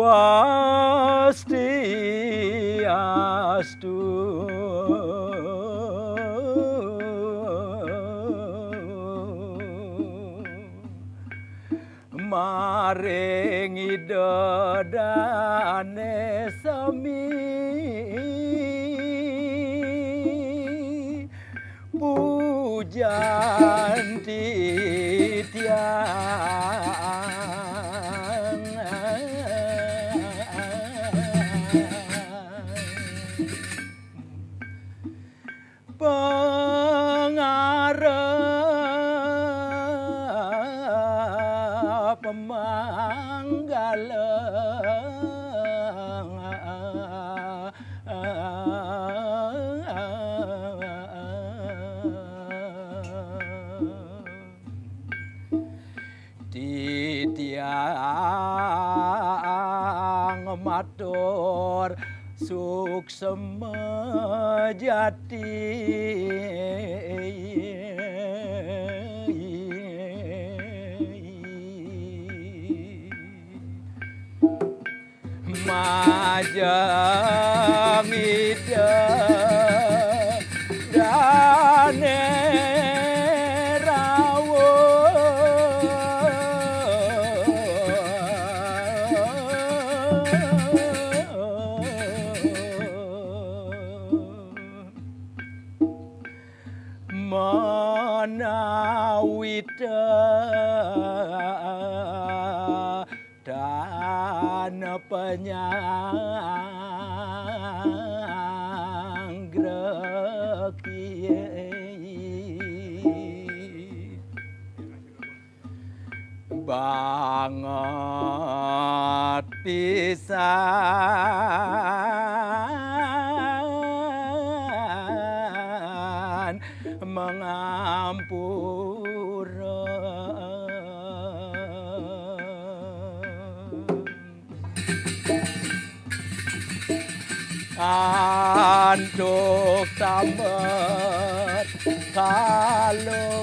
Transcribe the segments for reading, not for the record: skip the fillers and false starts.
Swastiastu. Maring idodane sami pujan titiang pengarep pemanggala titiang matur suksema jati majeng ida dane manawita dan penyanggreki banget pisan mengampura antuk tambet kalut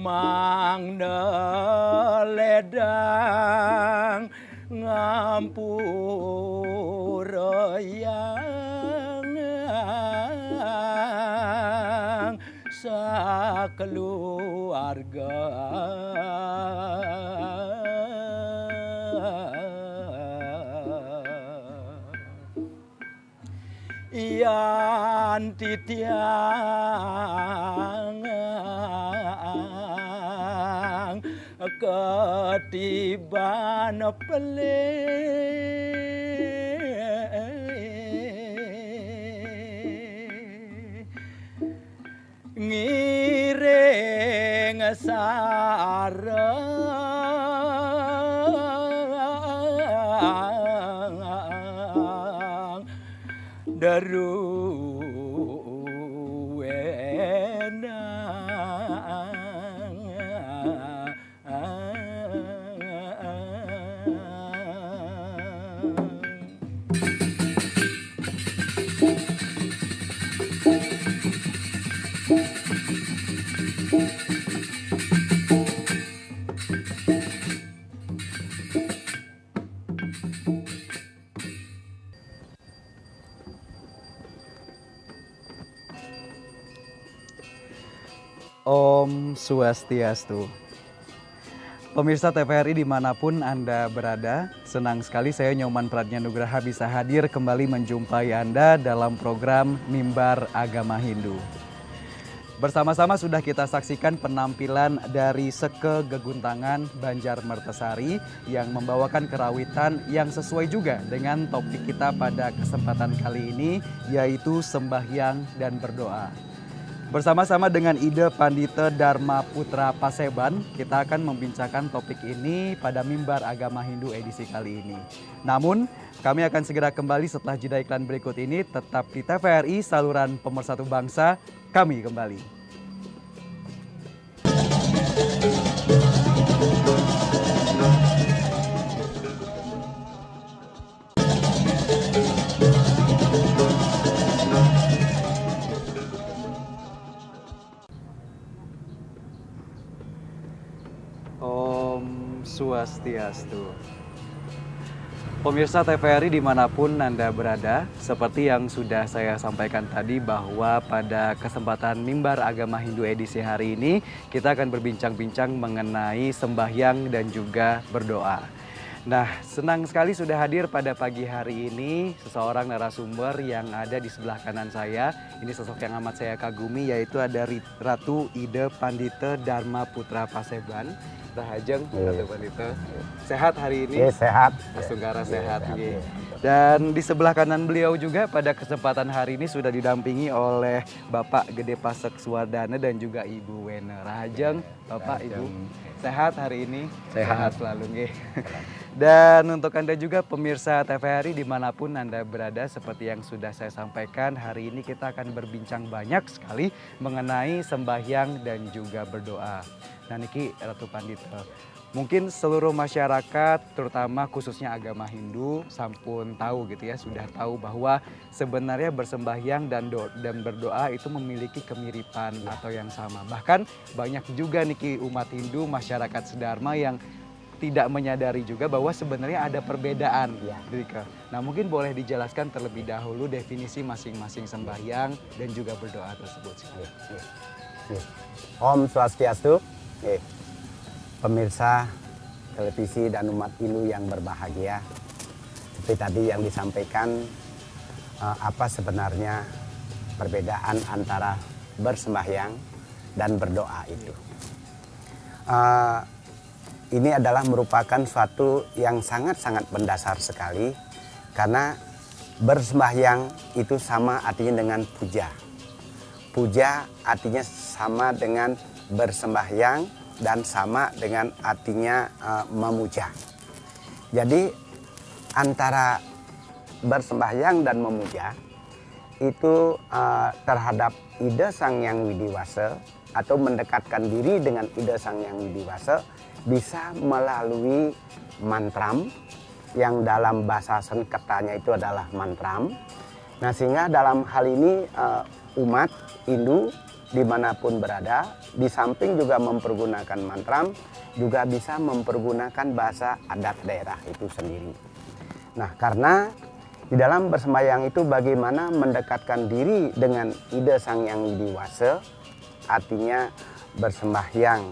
mang neledang ngampura yang sakeluarga yan titiang ketiban ngiring sarang Om Swastiastu. Pemirsa TVRI dimanapun Anda berada, senang sekali saya Nyoman Pradnya Nugraha bisa hadir kembali menjumpai Anda dalam program Mimbar Agama Hindu. Bersama-sama sudah kita saksikan penampilan dari Seke Geguntangan Banjar Mertesari yang membawakan kerawitan yang sesuai juga dengan topik kita pada kesempatan kali ini, yaitu sembahyang dan berdoa. Bersama-sama dengan Ida Pandita Dharma Putra Paseban, kita akan membincangkan topik ini pada Mimbar Agama Hindu edisi kali ini. Namun, kami akan segera kembali setelah jeda iklan berikut ini. Tetap di TVRI, saluran pemersatu bangsa, kami kembali. Swastiastu. Pemirsa TVRI dimanapun Anda berada, seperti yang sudah saya sampaikan tadi bahwa pada kesempatan Mimbar Agama Hindu edisi hari ini, kita akan berbincang-bincang mengenai sembahyang dan juga berdoa. Nah, senang sekali sudah hadir pada pagi hari ini seseorang narasumber yang ada di sebelah kanan saya. Ini sosok yang amat saya kagumi, yaitu ada Ratu Ida Pandita Dharma Putra Paseban. Rahajeng, Ratu Pandita. Sehat hari ini? Sehat. Asunggara sehat. Dan di sebelah kanan beliau juga pada kesempatan hari ini sudah didampingi oleh Bapak Gede Pasek Suwardana dan juga Ibu Wena. Rahajeng, Bapak, Ibu. Sehat hari ini? Sehat selalu, nggih. Dan untuk Anda juga pemirsa TVRI dimanapun Anda berada, seperti yang sudah saya sampaikan, hari ini kita akan berbincang banyak sekali mengenai sembahyang dan juga berdoa. Nah niki Ratu Pandita, mungkin seluruh masyarakat terutama khususnya agama Hindu sampun tahu gitu ya, sudah tahu bahwa sebenarnya bersembahyang dan berdoa itu memiliki kemiripan atau yang sama. Bahkan banyak juga niki umat Hindu, masyarakat sedharma yang tidak menyadari juga bahwa sebenarnya ada perbedaan. Rika. Nah mungkin boleh dijelaskan terlebih dahulu definisi masing-masing sembahyang dan juga berdoa tersebut. Om Swastiastu. Pemirsa televisi dan umat Hindu yang berbahagia, seperti tadi yang disampaikan, apa sebenarnya perbedaan antara bersembahyang dan berdoa itu. Ini adalah merupakan suatu yang sangat-sangat mendasar sekali, karena bersembahyang itu sama artinya dengan puja. Puja artinya sama dengan bersembahyang dan sama dengan artinya memuja. Jadi antara bersembahyang dan memuja itu terhadap Ida Sang Hyang Widiwasa atau mendekatkan diri dengan Ida Sang Hyang Widiwasa bisa melalui mantram yang dalam bahasa Sanskertanya itu adalah mantram. Nah sehingga dalam hal ini umat Hindu dimanapun berada, di samping juga mempergunakan mantram, juga bisa mempergunakan bahasa adat daerah itu sendiri. Nah, karena di dalam bersembahyang itu bagaimana mendekatkan diri dengan Ida Sang Hyang Widiwasa, artinya bersembahyang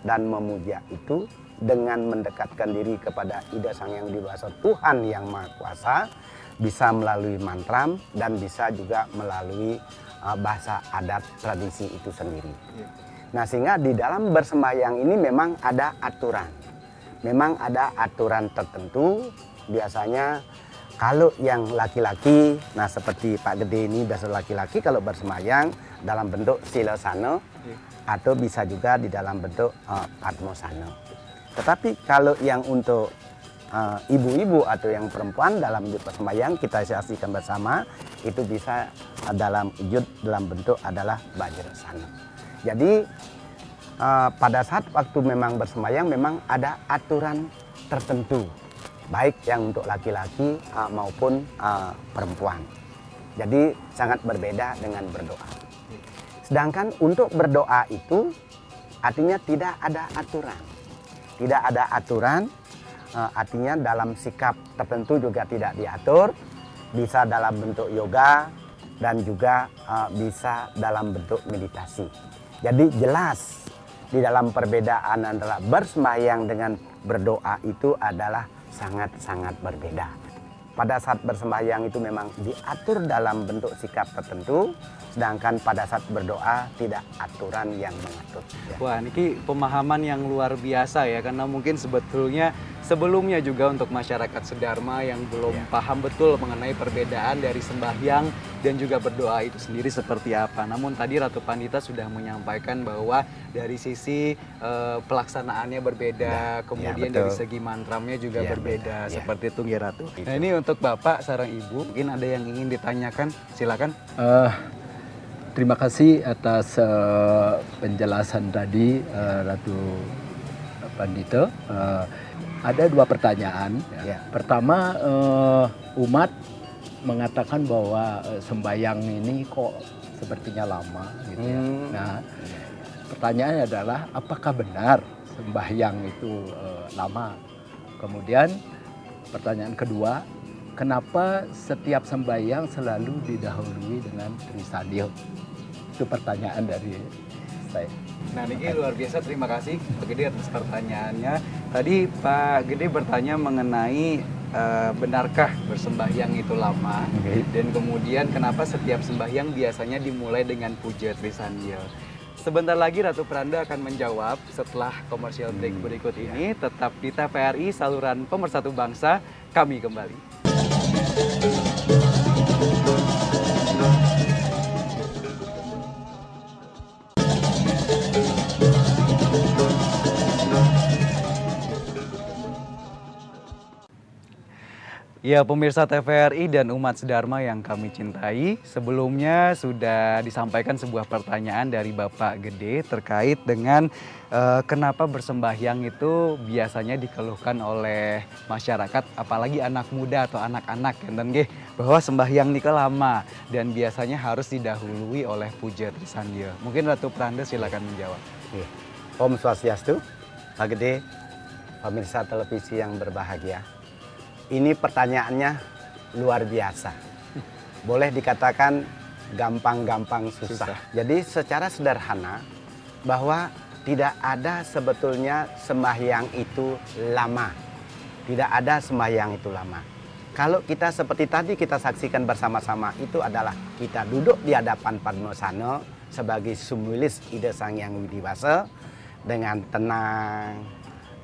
dan memuja itu dengan mendekatkan diri kepada Ida Sang Hyang Widiwasa, Tuhan yang Maha Kuasa, bisa melalui mantram dan bisa juga melalui bahasa adat tradisi itu sendiri. Nah sehingga di dalam bersembahyang ini memang ada aturan. Memang ada aturan tertentu. Biasanya kalau yang laki-laki, nah seperti Pak Gede ini biasa laki-laki kalau bersembahyang dalam bentuk silasana atau bisa juga di dalam bentuk padmosana. Tetapi kalau yang untuk ibu-ibu atau yang perempuan dalam bersembahyang kita saksikan bersama itu bisa dalam wujud dalam bentuk adalah Vajrasana. Jadi pada saat waktu memang bersembahyang memang ada aturan tertentu, baik yang untuk laki-laki maupun perempuan. Jadi sangat berbeda dengan berdoa. Sedangkan untuk berdoa itu artinya tidak ada aturan. Tidak ada aturan, artinya dalam sikap tertentu juga tidak diatur, bisa dalam bentuk yoga dan juga bisa dalam bentuk meditasi. Jadi jelas di dalam perbedaan antara bersembahyang dengan berdoa itu adalah sangat-sangat berbeda. Pada saat bersembahyang itu memang diatur dalam bentuk sikap tertentu, sedangkan pada saat berdoa tidak aturan yang mengatur. Wah, ini pemahaman yang luar biasa ya, karena mungkin sebetulnya sebelumnya juga untuk masyarakat sedharma yang belum paham betul mengenai perbedaan dari sembahyang dan juga berdoa itu sendiri seperti apa. Namun tadi Ratu Pandita sudah menyampaikan bahwa dari sisi pelaksanaannya berbeda, kemudian dari segi mantramnya juga berbeda, seperti itu nggih Ratu. Nah ini untuk Bapak sareng Ibu, mungkin ada yang ingin ditanyakan, silakan. Terima kasih atas penjelasan tadi Ratu Pandita. Ada dua pertanyaan. Pertama, umat mengatakan bahwa sembahyang ini kok sepertinya lama gitu ya. Nah, pertanyaannya adalah apakah benar sembahyang itu lama. Kemudian pertanyaan kedua, kenapa setiap sembahyang selalu didahului dengan Trisandyo? Itu pertanyaan dari saya. Nah, Niki luar biasa, terima kasih Pak Gede atas pertanyaannya. Tadi Pak Gede bertanya mengenai benarkah bersembahyang itu lama, dan kemudian kenapa setiap sembahyang biasanya dimulai dengan puja Trisandyo. Sebentar lagi Ratu Pranda akan menjawab setelah komersial break berikut ini. Tetap di TVRI, saluran pemersatu bangsa, kami kembali. Ya, pemirsa TVRI dan umat sedharma yang kami cintai, sebelumnya sudah disampaikan sebuah pertanyaan dari Bapak Gede terkait dengan kenapa bersembahyang itu biasanya dikeluhkan oleh masyarakat, apalagi anak muda atau anak-anak, enten nggih, bahwa sembahyang nika lama dan biasanya harus didahului oleh puja Trisandyo. Mungkin Ratu Pranda silakan menjawab. Om Swastiastu, Pak Gede, pemirsa televisi yang berbahagia. Ini pertanyaannya luar biasa. Boleh dikatakan gampang-gampang susah. Jadi secara sederhana bahwa tidak ada sebetulnya sembahyang itu lama. Tidak ada sembahyang itu lama. Kalau kita seperti tadi kita saksikan bersama-sama itu adalah kita duduk di hadapan Padmosana sebagai sumulis Ida Sang Hyang Widiwasa dengan tenang,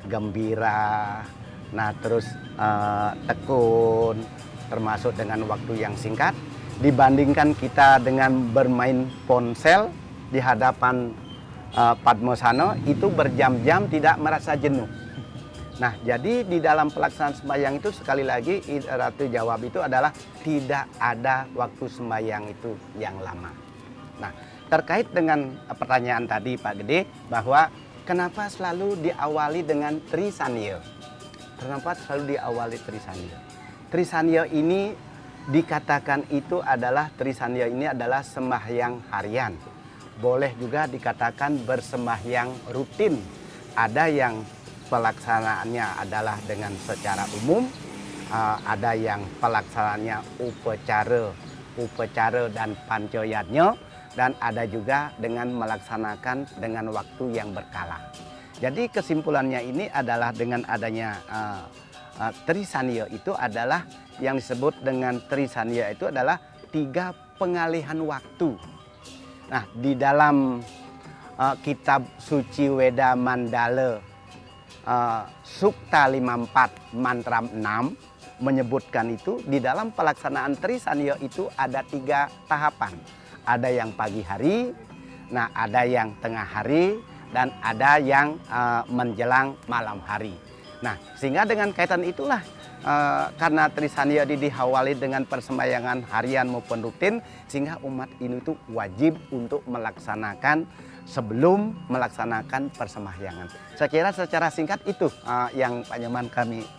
gembira, nah terus tekun, termasuk dengan waktu yang singkat, dibandingkan kita dengan bermain ponsel di hadapan Padmosana itu berjam-jam tidak merasa jenuh. Nah, jadi di dalam pelaksanaan sembahyang itu sekali lagi Ratu jawab itu adalah tidak ada waktu sembahyang itu yang lama. Nah, terkait dengan pertanyaan tadi Pak Gede bahwa kenapa selalu diawali dengan Trisandyo? Kenapa selalu diawali Trisandyo? Trisandyo ini dikatakan itu adalah Trisandyo ini adalah sembahyang harian. Boleh juga dikatakan bersembahyang rutin. Ada yang pelaksanaannya adalah dengan secara umum, ada yang pelaksanaannya upacara dan pancoyatnya, dan ada juga dengan melaksanakan dengan waktu yang berkala. Jadi kesimpulannya ini adalah dengan adanya Trisandyo itu adalah yang disebut dengan Trisandyo itu adalah 3 pengalihan waktu. Nah, di dalam kitab Suci Weda Mandala Sukta 54 mantra 6 menyebutkan itu di dalam pelaksanaan Trisandyo itu ada 3 tahapan. Ada yang pagi hari, nah ada yang tengah hari, dan ada yang menjelang malam hari. Nah, sehingga dengan kaitan itulah karena Trisandyo diawali dengan persembahyangan harian maupun rutin, sehingga umat ini itu wajib untuk melaksanakan sebelum melaksanakan persembahyangan. Saya kira secara singkat itu yang Pak Nyoman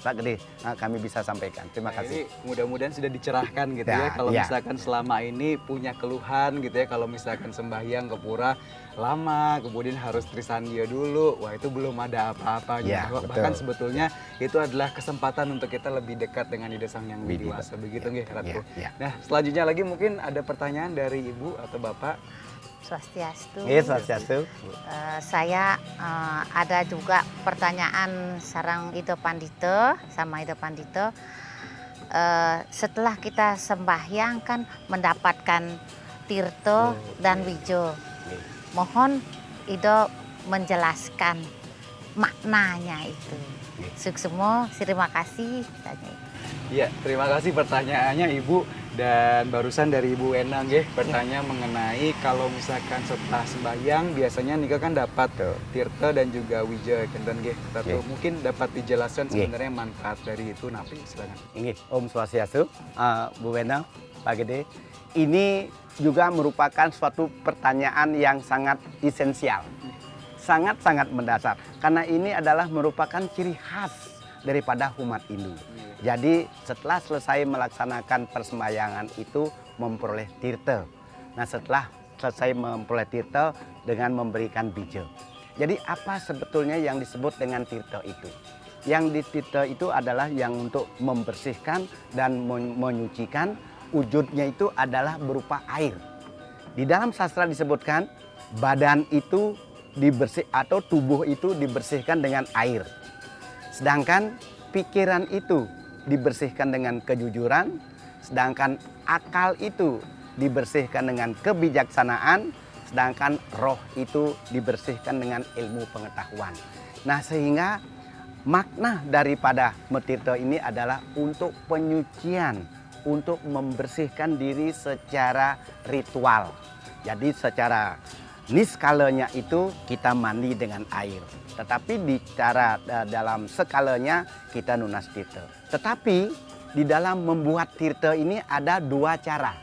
Pak Gede kami bisa sampaikan. Terima kasih. Jadi mudah-mudahan sudah dicerahkan gitu ya. Kalau misalkan selama ini punya keluhan gitu ya, kalau misalkan sembahyang ke pura lama, kemudian harus Trisandyo dulu, wah itu belum ada apa-apa. Bahkan sebetulnya itu adalah kesempatan untuk kita lebih dekat dengan Ida Sang Hyang Widiwasa. Begitu nggih, Ratu. Nah, selanjutnya lagi mungkin ada pertanyaan dari Ibu atau Bapak. Swastiastu. Iya, Swastiastu. Saya ada juga pertanyaan sarang Ida Pandito sama Ida Pandito. Setelah kita sembahyang kan mendapatkan tirto dan wijo. Mohon Ida menjelaskan maknanya itu. Suksemo, terima kasih. Iya, terima kasih pertanyaannya Ibu. Dan barusan dari Ibu Enang bertanya mengenai kalau misalkan setelah sembahyang biasanya nika kan dapat tirta dan juga wija kenten mungkin dapat dijelaskan sebenarnya manfaat dari itu napi silakan. Ini Om Swastiastu, Bu Enang, Pak Gede. Ini juga merupakan suatu pertanyaan yang sangat esensial. Sangat-sangat mendasar karena ini adalah merupakan ciri khas daripada umat Hindu. Jadi setelah selesai melaksanakan persembahyangan itu memperoleh tirta. Nah, setelah selesai memperoleh tirta dengan memberikan bija. Jadi apa sebetulnya yang disebut dengan tirta itu? Yang di tirta itu adalah yang untuk membersihkan dan menyucikan, wujudnya itu adalah berupa air. Di dalam sastra disebutkan badan itu atau tubuh itu dibersihkan dengan air. Sedangkan pikiran itu dibersihkan dengan kejujuran, sedangkan akal itu dibersihkan dengan kebijaksanaan, sedangkan roh itu dibersihkan dengan ilmu pengetahuan. Nah, sehingga makna daripada metirta ini adalah untuk penyucian, untuk membersihkan diri secara ritual. Jadi secara niskalanya itu kita mandi dengan air. Tetapi dalam skalanya kita nunas tirta. Tetapi di dalam membuat tirta ini ada dua cara.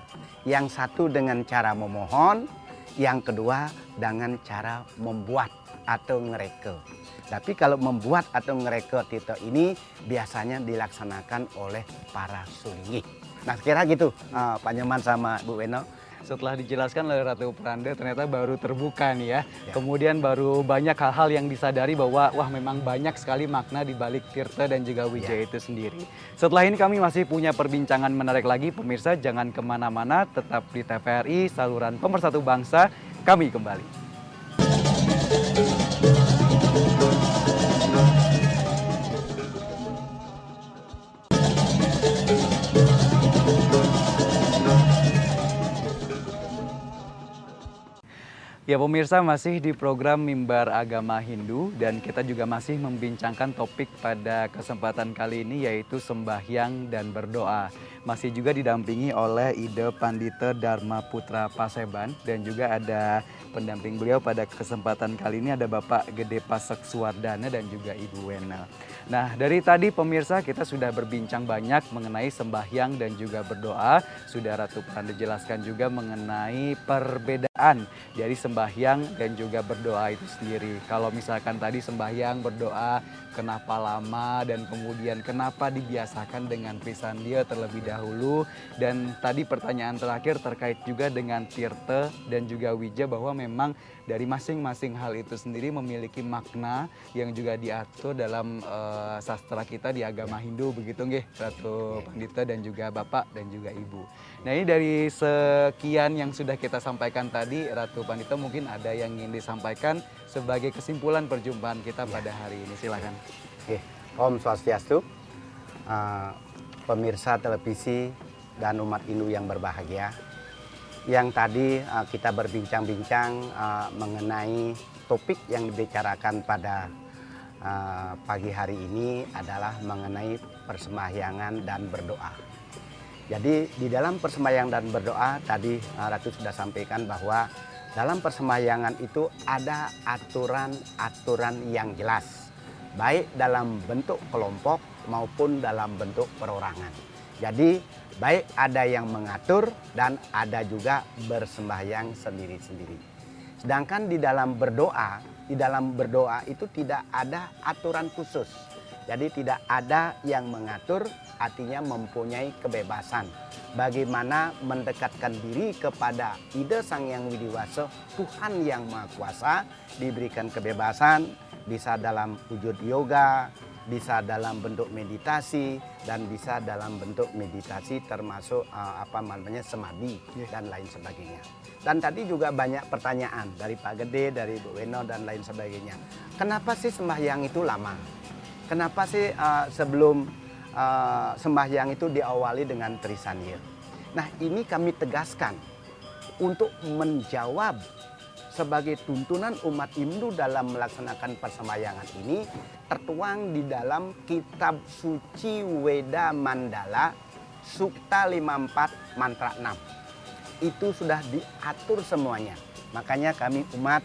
Yang satu dengan cara memohon, yang kedua dengan cara membuat atau ngereke. Tapi kalau membuat atau ngereke tirta ini biasanya dilaksanakan oleh para sulingih. Nah, kira gitu Pak Nyoman sama Bu Weno. Setelah dijelaskan oleh Ratu Pranda ternyata baru terbuka nih ya. Ya. Kemudian baru banyak hal-hal yang disadari bahwa wah memang banyak sekali makna di balik tirta dan juga wijaya itu sendiri. Setelah ini kami masih punya perbincangan menarik lagi. Pemirsa jangan kemana-mana, tetap di TVRI, saluran Pemersatu Bangsa. Kami kembali. Ya pemirsa, masih di program Mimbar Agama Hindu dan kita juga masih membincangkan topik pada kesempatan kali ini yaitu sembahyang dan berdoa. Masih juga didampingi oleh Ida Pandita Dharma Putra Paseban dan juga ada pendamping beliau pada kesempatan kali ini ada Bapak Gede Pasek Suwardana dan juga Ibu Wena. Nah, dari tadi pemirsa kita sudah berbincang banyak mengenai sembahyang dan juga berdoa. Sudah Ratu Pranda jelaskan juga mengenai perbedaan dari sembahyang dan juga berdoa itu sendiri. Kalau misalkan tadi sembahyang, berdoa, kenapa lama dan kemudian kenapa dibiasakan dengan Trisandia terlebih dahulu. Dan tadi pertanyaan terakhir terkait juga dengan tirta dan juga wija bahwa memang dari masing-masing hal itu sendiri memiliki makna yang juga diatur dalam sastra kita di agama Hindu begitu nggih Ratu Pandita dan juga Bapak dan juga Ibu. Nah, ini dari sekian yang sudah kita sampaikan tadi Ratu Pandita mungkin ada yang ingin disampaikan sebagai kesimpulan perjumpaan kita pada hari ini. Silakan. Om Swastiastu, pemirsa televisi dan umat Hindu yang berbahagia. Yang tadi kita berbincang-bincang mengenai topik yang dibicarakan pada pagi hari ini adalah mengenai persembahyangan dan berdoa. Jadi di dalam persembahyangan dan berdoa tadi Ratu sudah sampaikan bahwa dalam persembahyangan itu ada aturan-aturan yang jelas, baik dalam bentuk kelompok maupun dalam bentuk perorangan. Jadi baik ada yang mengatur dan ada juga bersembahyang sendiri-sendiri. Sedangkan di dalam berdoa itu tidak ada aturan khusus. Jadi tidak ada yang mengatur, artinya mempunyai kebebasan. Bagaimana mendekatkan diri kepada Ida Sang Hyang Widi Wasa, Tuhan yang Maha Kuasa, diberikan kebebasan, bisa dalam wujud yoga, bisa dalam bentuk meditasi, dan bisa dalam bentuk meditasi termasuk samadhi dan lain sebagainya. Dan tadi juga banyak pertanyaan dari Pak Gede, dari Bu Weno dan lain sebagainya. Kenapa sih sembahyang itu lama? Kenapa sih sebelum sembahyang itu diawali dengan Trisandia? Nah, ini kami tegaskan untuk menjawab sebagai tuntunan umat Hindu dalam melaksanakan persembahyangan ini tertuang di dalam kitab suci Weda Mandala Sukta 54 Mantra 6. Itu sudah diatur semuanya. Makanya kami umat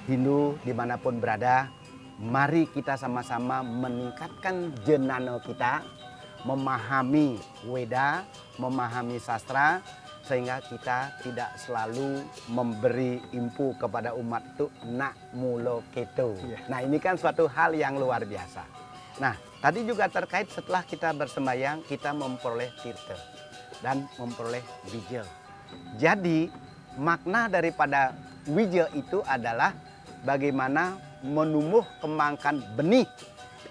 Hindu dimanapun berada, mari kita sama-sama meningkatkan jenana kita, memahami Weda, memahami sastra, sehingga kita tidak selalu memberi impu kepada umat itu nak mulo keto. Nah, ini kan suatu hal yang luar biasa. Nah, tadi juga terkait setelah kita bersembahyang, kita memperoleh tirta dan memperoleh wija. Jadi, makna daripada wija itu adalah bagaimana menumbuh kembangkan benih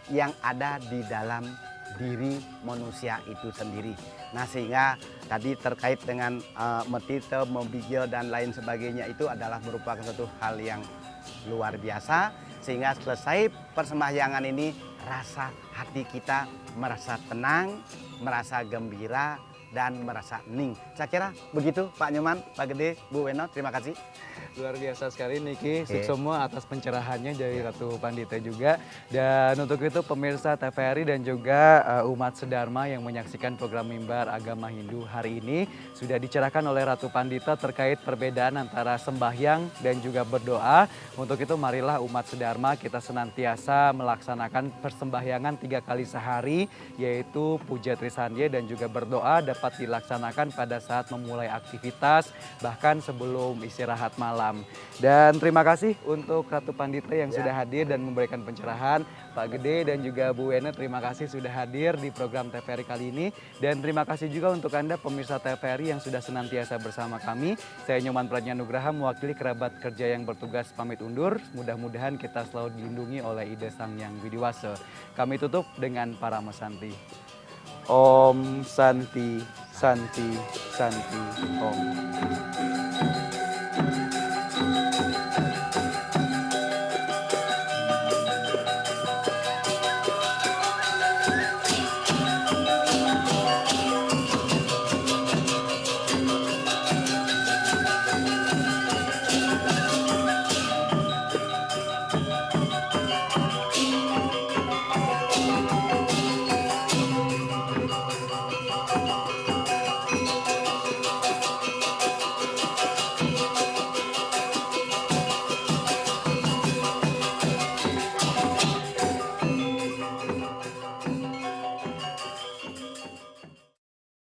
yang ada di dalam diri manusia itu sendiri. Nah, sehingga tadi terkait dengan metite, membijil dan lain sebagainya itu adalah merupakan satu hal yang luar biasa, sehingga selesai persembahyangan ini rasa hati kita merasa tenang, merasa gembira dan merasa hening. Saya kira begitu Pak Nyoman, Pak Gede, Bu Weno, terima kasih. Luar biasa sekali Niki, Suksomo atas pencerahannya dari Ratu Pandita juga. Dan untuk itu pemirsa TVRI dan juga umat sedharma yang menyaksikan program Mimbar Agama Hindu hari ini sudah dicerahkan oleh Ratu Pandita terkait perbedaan antara sembahyang dan juga berdoa. Untuk itu marilah umat sedharma kita senantiasa melaksanakan persembahyangan 3 kali sehari, yaitu puja Trisandya dan juga berdoa dapat dilaksanakan pada saat memulai aktivitas bahkan sebelum istirahat malam. Dan terima kasih untuk Ratu Pandita yang sudah hadir dan memberikan pencerahan. Pak Gede dan juga Bu Wena, terima kasih sudah hadir di program TVRI kali ini. Dan terima kasih juga untuk Anda pemirsa TVRI yang sudah senantiasa bersama kami. Saya Nyoman Pradnya-Nugraha mewakili kerabat kerja yang bertugas pamit undur. Mudah-mudahan kita selalu dilindungi oleh Ida Sang Yang Widiwasa. Kami tutup dengan para mesanti. Om Santi, Santi, Santi, Om.